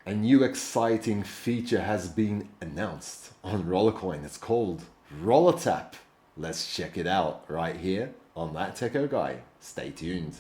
A new exciting feature has been announced on Rollercoin. It's called RollerTap. Let's check it out right here on that Techo guy. Stay tuned.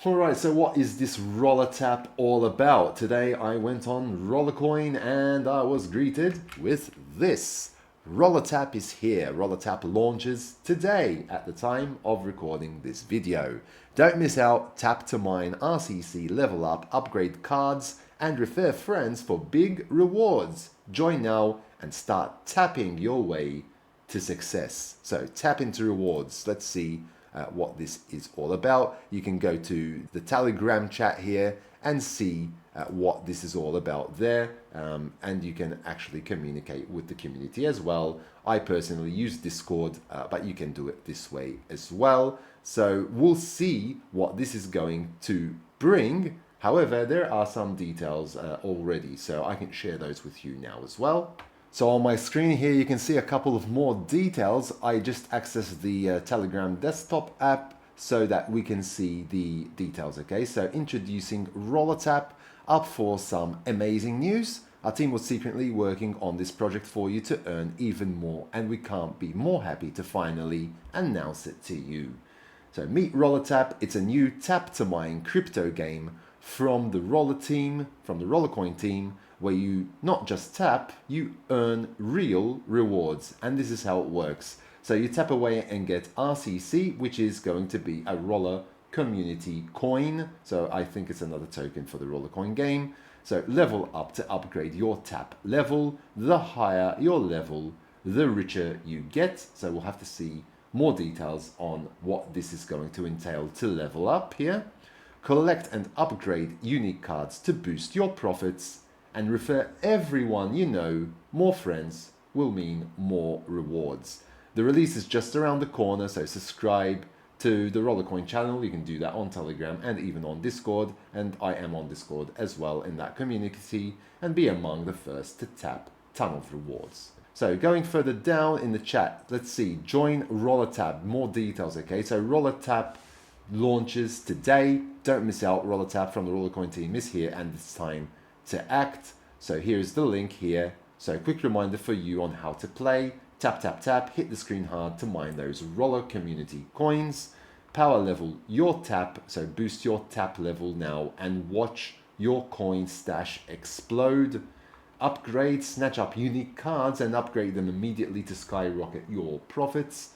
Alright, so what is this RollerTap all about? Today I went on Rollercoin and I was greeted with this. RollerTap is here. RollerTap launches today at the time of recording this video. Don't miss out, tap to mine RCC, level up, upgrade cards, and refer friends for big rewards. Join now and start tapping your way to success. So tap into rewards. Let's see what this is all about. You can go to the Telegram chat here and see what this is all about there, and you can actually communicate with the community as well. I personally use Discord, but you can do it this way as well. So we'll see what this is going to bring. However, there are some details already, so I can share those with you now as well. So on my screen here, you can see a couple of more details. I just accessed the Telegram desktop app so that we can see the details, okay? So introducing RollerTap, up for some amazing news. Our team was secretly working on this project for you to earn even more, and we can't be more happy to finally announce it to you. So meet RollerTap. It's a new tap to mine crypto game from the Rollercoin team, where you not just tap, you earn real rewards. And this is how it works. So you tap away and get RCC, which is going to be a Roller Community coin. So I think it's another token for the Rollercoin game. So level up to upgrade your tap level. The higher your level, the richer you get. So we'll have to see more details on what this is going to entail to level up here. Collect and upgrade unique cards to boost your profits, and refer everyone you know. More friends will mean more rewards. The release is just around the corner, so subscribe to the Rollercoin channel. You can do that on Telegram and even on Discord, and I am on Discord as well in that community, and be among the first to tap ton of rewards. So going further down in the chat, let's see, join RollerTap, more details, okay? So RollerTap launches today. Don't miss out. RollerTap from the Rollercoin team is here, and it's time to act. So here's the link here. So a quick reminder for you on how to play. Tap, tap, tap, hit the screen hard to mine those Roller Community coins. Power level your tap, so boost your tap level now and watch your coin stash explode. Upgrade, snatch up unique cards and upgrade them immediately to skyrocket your profits.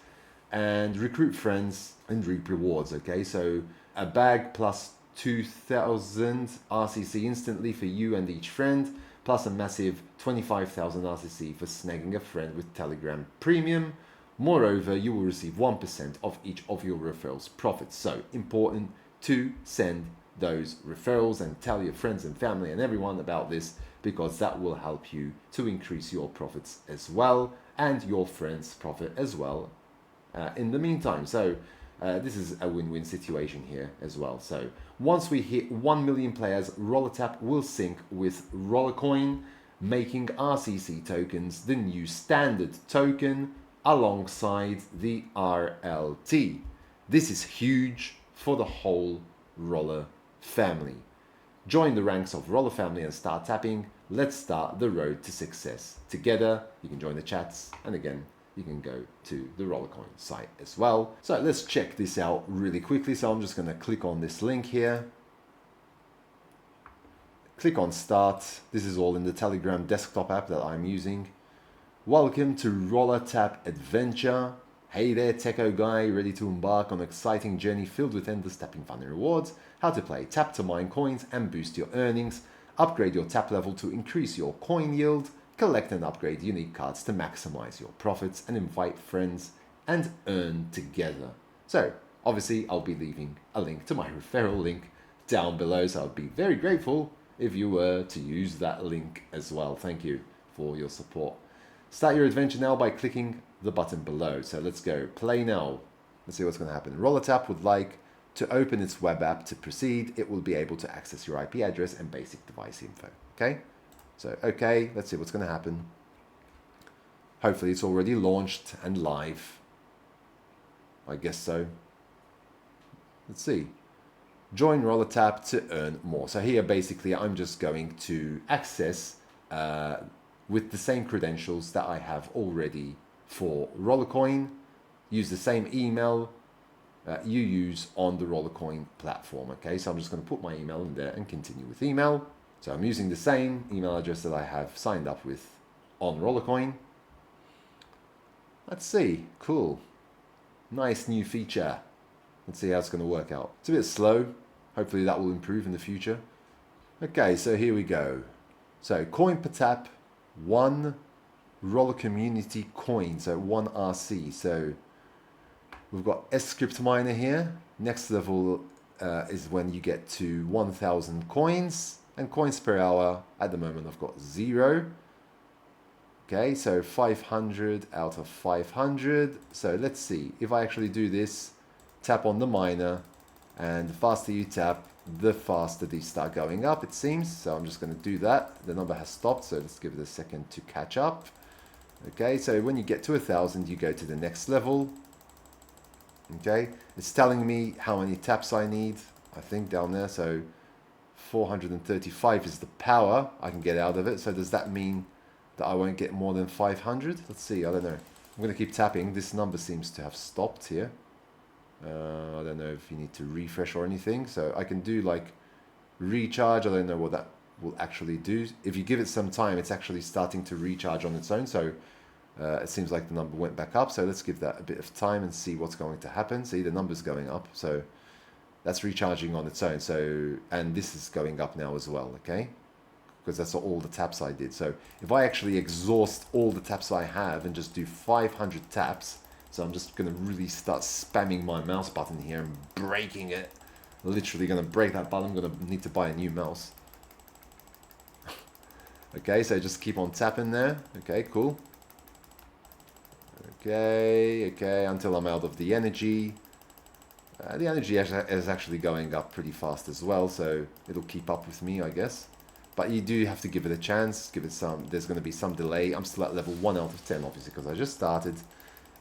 And recruit friends and reap rewards, okay? So a bag plus 2,000 RCC instantly for you and each friend, plus a massive 25,000 RCC for snagging a friend with Telegram Premium. Moreover, you will receive 1% of each of your referrals profits. So important to send those referrals and tell your friends and family and everyone about this, because that will help you to increase your profits as well, and your friends' profit as well in the meantime. So this is a win-win situation here as well. So once we hit 1 million players, RollerTap will sync with Rollercoin, making RCC tokens the new standard token alongside the RLT. This is huge for the whole Roller family. Join the ranks of Roller family and start tapping. Let's start the road to success together. You can join the chats, and again, you can go to the Rollercoin site as well. So let's check this out really quickly. So I'm just going to click on this link here. Click on start. This is all in the Telegram desktop app that I'm using. Welcome to RollerTap Adventure. Hey there, Techo guy, ready to embark on an exciting journey filled with endless tapping fun and rewards. How to play, tap to mine coins and boost your earnings. Upgrade your tap level to increase your coin yield. Collect and upgrade unique cards to maximize your profits, and invite friends and earn together. So obviously I'll be leaving a link to my referral link down below, so I'd be very grateful if you were to use that link as well. Thank you for your support. Start your adventure now by clicking the button below. So let's go play now. Let's see what's going to happen. RollerTap would like to open its web app. To proceed, it will be able to access your IP address and basic device info. Okay, so okay, let's see what's going to happen. Hopefully it's already launched and live. I guess so. Let's see. join RollerTap to earn more. So here basically I'm just going to access with the same credentials that I have already for Rollercoin, use the same email you use on the Rollercoin platform. Okay, so I'm just going to put my email in there and continue with email. So I'm using the same email address that I have signed up with on Rollercoin. Let's see, cool. Nice new feature. Let's see how it's going to work out. It's a bit slow. Hopefully that will improve in the future. Okay, so here we go. So coin per tap, 1 Roller Community coin, so 1 RC. So we've got S-Script Miner here. Next level is when you get to 1,000 coins. And coins per hour, at the moment I've got 0. Okay, so 500 out of 500. So let's see, if I actually do this, tap on the miner, and the faster you tap, the faster these start going up, it seems. So I'm just going to do that. The number has stopped, so let's give it a second to catch up. Okay, so when you get to 1,000, you go to the next level. Okay, it's telling me how many taps I need, I think down there. So 435 is the power I can get out of it. So does that mean that I won't get more than 500? Let's see, I don't know. I'm going to keep tapping. This number seems to have stopped here. I don't know if you need to refresh or anything. So I can do like recharge. I don't know what that will actually do. If you give it some time, it's actually starting to recharge on its own. So it seems like the number went back up. So let's give that a bit of time and see what's going to happen. See, the number's going up. So that's recharging on its own. So, and this is going up now as well, okay? Because that's all the taps I did. So if I actually exhaust all the taps I have and just do 500 taps, so I'm just going to really start spamming my mouse button here and breaking it. Literally going to break that button. I'm going to need to buy a new mouse. Okay, so just keep on tapping there. Okay, cool. Okay, until I'm out of the energy. The energy is actually going up pretty fast as well, so it'll keep up with me, I guess. But you do have to give it a chance, give it some, there's going to be some delay. I'm still at level 1 out of 10, obviously, because I just started.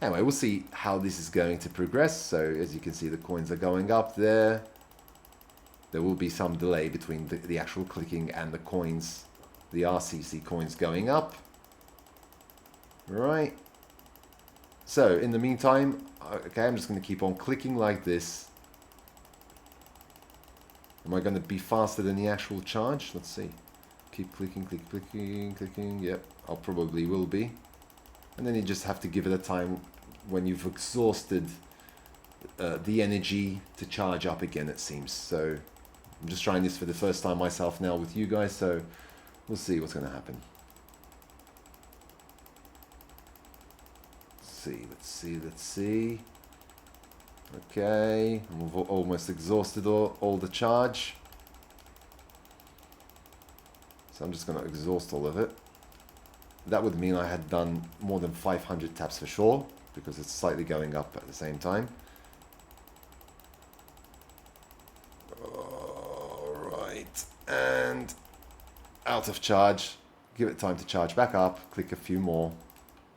Anyway, we'll see how this is going to progress. So as you can see, the coins are going up there. There will be some delay between the actual clicking and the coins, the RCC coins going up. Right. So in the meantime, okay, I'm just going to keep on clicking like this. Am I going to be faster than the actual charge? Let's see. Keep clicking, clicking. Yep, I probably will be. And then you just have to give it a time when you've exhausted the energy to charge up again, it seems. So I'm just trying this for the first time myself now with you guys, so we'll see what's going to happen. Let's see. Okay, we've almost exhausted all the charge. So I'm just going to exhaust all of it. That would mean I had done more than 500 taps for sure, because it's slightly going up at the same time. Alright, and out of charge. Give it time to charge back up. Click a few more.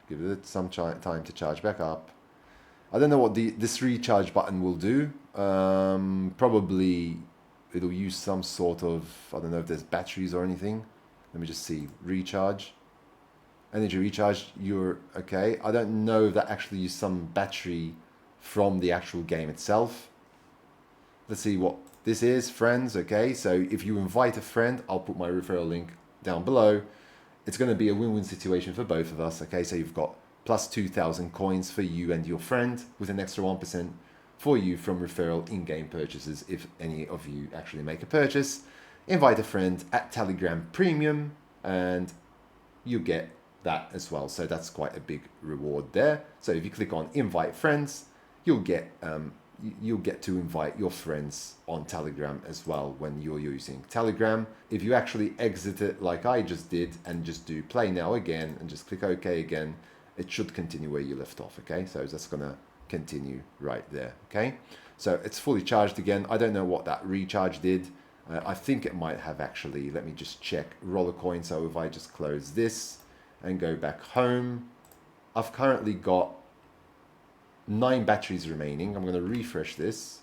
Give it some time to charge back up. I don't know what this recharge button will do. Probably it'll use some sort of, I don't know if there's batteries or anything. Let me just see. Recharge. Energy recharge, you're okay. I don't know if that actually used some battery from the actual game itself. Let's see what this is, friends. Okay, so if you invite a friend, I'll put my referral link down below. It's going to be a win-win situation for both of us. Okay, so you've got plus 2,000 coins for you and your friend, with an extra 1% for you from referral in-game purchases if any of you actually make a purchase. Invite a friend at Telegram Premium and you get that as well. So that's quite a big reward there. So if you click on invite friends, you'll get to invite your friends on Telegram as well when you're using Telegram. If you actually exit it like I just did and just do play now again and just click OK again, it should continue where you left off. Okay, so that's gonna continue right there. Okay, so it's fully charged again. I don't know what that recharge did. I think it might have actually, let me just check Rollercoin. So if I just close this and go back home, I've currently got 9 batteries remaining. I'm going to refresh this.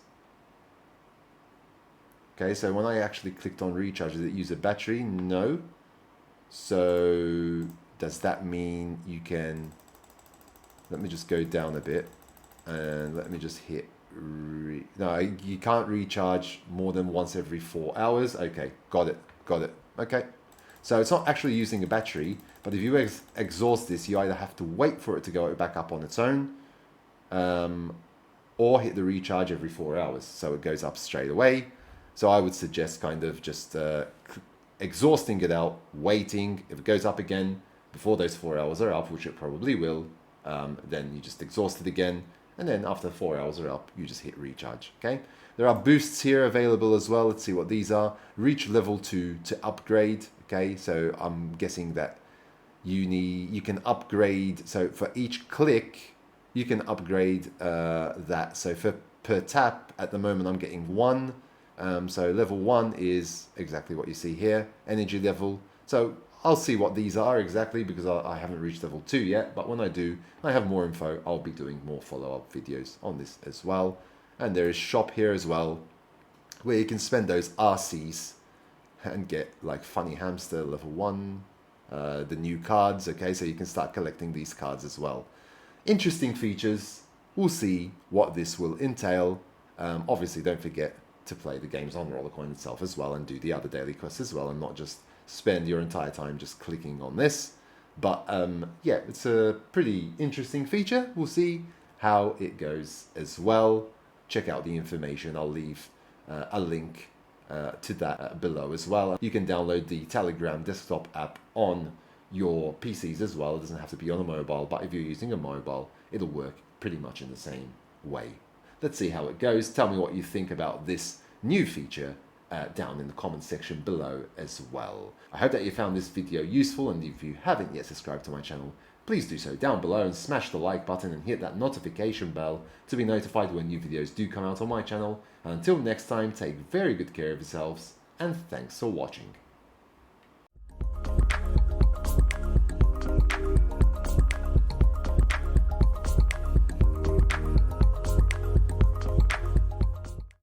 Okay, so when I actually clicked on recharge, did it use a battery? No. So does that mean you can, let me just go down a bit and let me just hit, no, you can't recharge more than once every 4 hours. Okay, got it. Okay. So it's not actually using a battery, but if you exhaust this, you either have to wait for it to go back up on its own, or hit the recharge every 4 hours, so it goes up straight away. So I would suggest kind of just exhausting it out, waiting. If it goes up again before those 4 hours are up, which it probably will, then you just exhaust it again, and then after 4 hours are up, you just hit recharge. Okay. There are boosts here available as well. Let's see what these are. Reach level 2 to upgrade. Okay, so I'm guessing that you can upgrade. So for each click, you can upgrade that. So per tap, at the moment, I'm getting 1. So level 1 is exactly what you see here. Energy level. So I'll see what these are exactly, because I haven't reached level 2 yet. But when I do, I have more info. I'll be doing more follow-up videos on this as well. And there is shop here as well, where you can spend those RCs and get like funny hamster level 1, the new cards. Okay, so you can start collecting these cards as well. Interesting features. We'll see what this will entail. Obviously, don't forget to play the games on Rollercoin itself as well, and do the other daily quests as well, and not just spend your entire time just clicking on this. But yeah, it's a pretty interesting feature. We'll see how it goes as well. Check out the information. I'll leave a link to that below as well. You can download the Telegram desktop app on your PCs as well. It doesn't have to be on a mobile, but if you're using a mobile, it'll work pretty much in the same way. Let's see how it goes. Tell me what you think about this new feature down in the comment section below as well. I hope that you found this video useful, and if you haven't yet subscribed to my channel, please do so down below and smash the like button and hit that notification bell to be notified when new videos do come out on my channel. And until next time, take very good care of yourselves, and thanks for watching.